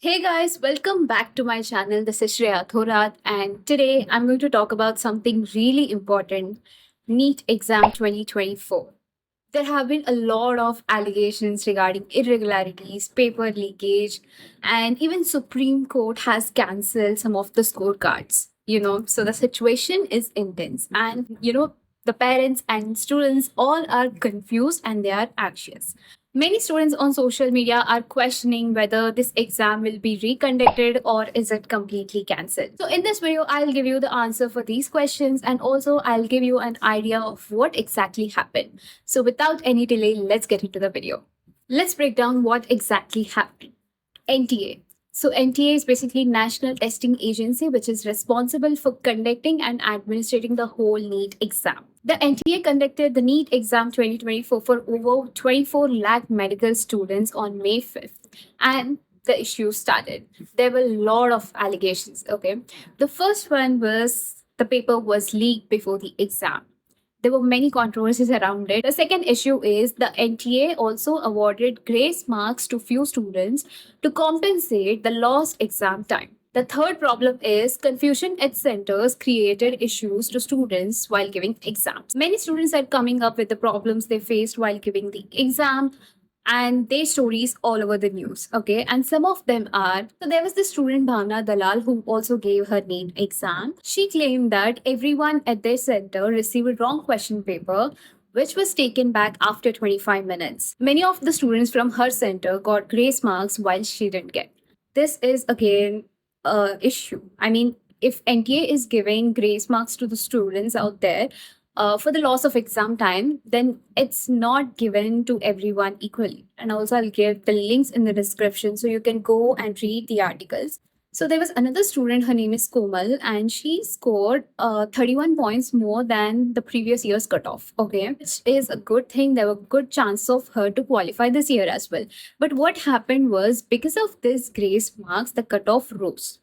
Hey guys, welcome back to my channel. This is Shreya Thorat, and today I'm going to talk about something really important, NEET exam 2024. There have been a lot of allegations regarding irregularities, paper leakage, and even Supreme Court has cancelled some of the scorecards. So the situation is intense, and the parents and students all are confused and they are anxious. Many students on social media are questioning whether this exam will be reconducted or is it completely cancelled. So in this video, I'll give you the answer for these questions and also I'll give you an idea of what exactly happened. So without any delay, let's get into the video. Let's break down what exactly happened. NTA. So NTA is basically National Testing Agency, which is responsible for conducting and administrating the whole NEET exam. The NTA conducted the NEET exam 2024 for over 24 lakh medical students on May 5th. And the issue started. There were a lot of allegations. Okay. The first one was the paper was leaked before the exam. There were many controversies around it. The second issue is the NTA also awarded grace marks to few students to compensate the lost exam time. The third problem is confusion at centers created issues to students while giving exams. Many students are coming up with the problems they faced while giving the exam and their stories all over the news. Okay. And some of them are so there was this student Bhavna Dalal who also gave her NEET exam. She claimed that everyone at their center received a wrong question paper which was taken back after 25 minutes. Many of the students from her center got grace marks while she didn't get. This is again a issue. I mean, if NTA is giving grace marks to the students out there, for the loss of exam time, then it's not given to everyone equally. And also, I'll give the links in the description so you can go and read the articles. So there was another student, her name is Komal, and she scored 31 points more than the previous year's cutoff. Okay, which is a good thing. There were good chances of her to qualify this year as well. But what happened was because of this grace marks, the cutoff rose.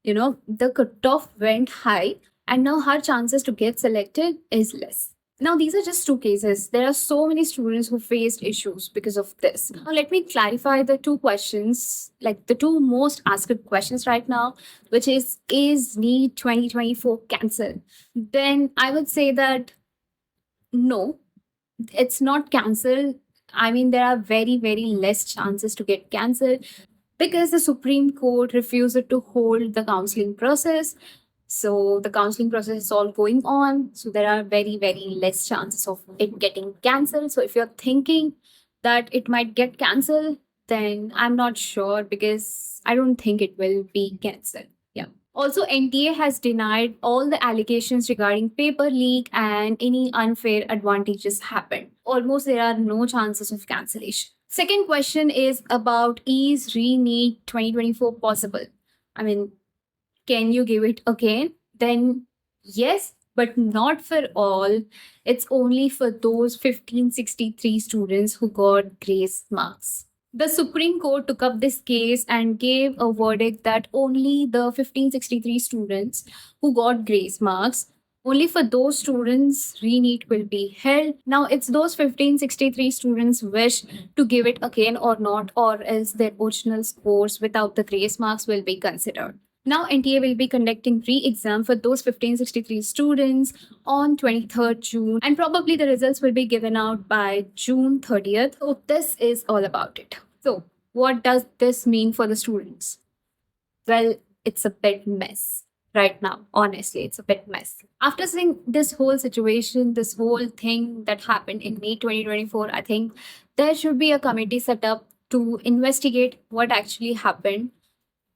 The cutoff went high, and now her chances to get selected is less. Now, these are just two cases. There are so many students who faced issues because of this. Now, let me clarify the two questions, like the two most asked questions right now, which is NEET 2024 cancelled? Then I would say that no, it's not cancelled. I mean, there are very, very less chances to get cancelled because the Supreme Court refused to hold the counseling process. So the counseling process is all going on. So there are very, very less chances of it getting cancelled. So if you're thinking that it might get cancelled, then I'm not sure because I don't think it will be cancelled. Yeah. Also, NTA has denied all the allegations regarding paper leak and any unfair advantages happened. Almost there are no chances of cancellation. Second question is about is re-NEET 2024 possible? I mean, can you give it again? Then yes, but not for all. It's only for those 1563 students who got grace marks. The Supreme Court took up this case and gave a verdict that only the 1563 students who got grace marks, only for those students, re-NEET will be held. Now, it's those 1563 students wish to give it again or not, or else their original scores without the grace marks will be considered. Now, NTA will be conducting re-exam for those 1563 students on 23rd June, and probably the results will be given out by June 30th. So this is all about it. So what does this mean for the students? Well, it's a bit mess right now. Honestly, it's a bit mess. After seeing this whole situation, this whole thing that happened in May 2024, I think there should be a committee set up to investigate what actually happened.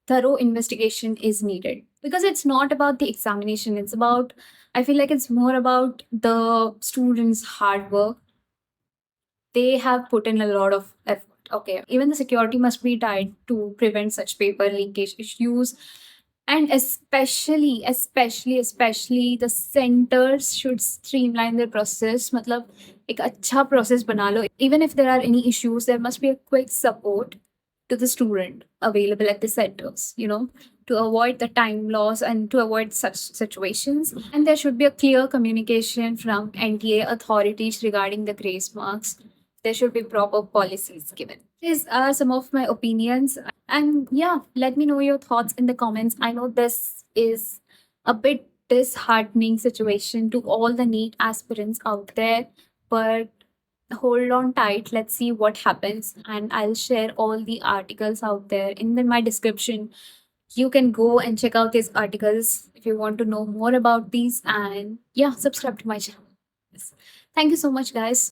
Thorough investigation is needed because it's not about the examination. It's about, I feel like it's more about the students' hard work. They have put in a lot of effort. Okay. Even the security must be tied to prevent such paper leakage issues. And especially the centers should streamline their process. मतलब एक अच्छा process बना लो. Even if there are any issues, there must be a quick support to the student available at the centers, to avoid the time loss and to avoid such situations. And there should be a clear communication from NTA authorities regarding the grace marks. There should be proper policies given. These are some of my opinions. And yeah, let me know your thoughts in the comments. I know this is a bit disheartening situation to all the NEET aspirants out there, but hold on tight. Let's see what happens. And I'll share all the articles out there in my description. You can go and check out these articles if you want to know more about these. And yeah, subscribe to my channel. Yes. Thank you so much, guys.